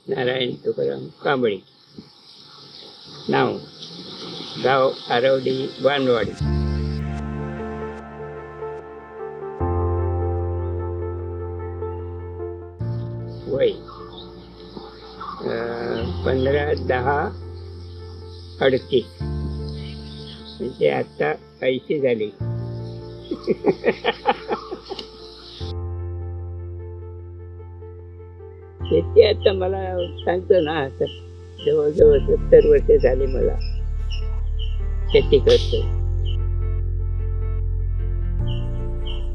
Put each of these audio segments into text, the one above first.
नारायण तुकाराम कांबळे. नाव गाव आरवडी वानवाडी. वय 15-10-38 म्हणजे आता 80 झाले. शेती आता मला सांगतो ना, आता जवळजवळ 70 वर्ष झाली मला शेती करतो.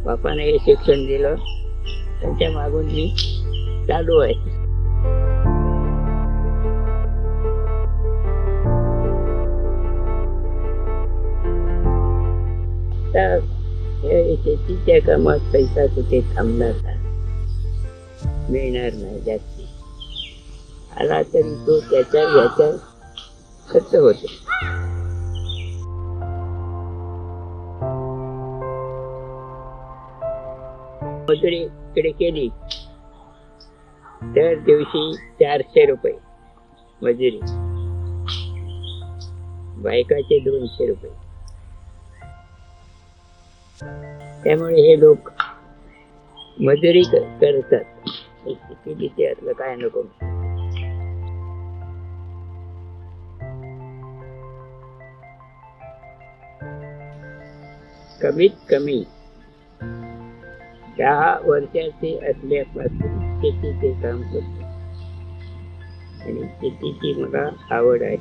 बापाने हे शिक्षण दिलं, त्यांच्या मागून मी चालू आहे. आता शेतीच्या कामात पैसा कुठे थांबणार नाही, मिळणार नाही. जास्ती आला तरी तो त्याच्या याच्या खर्च होतो. मजुरीकडे केली दर दिवशी 400 रुपये मजुरी, बायकाचे 200 रुपये. त्यामुळे हे लोक मजुरी करतात. किती त्यातलं काय नको. कमीत कमी 10 वर्षाचे असल्यापासून शेतीचे काम करतो आणि शेतीची मला आवड आहे.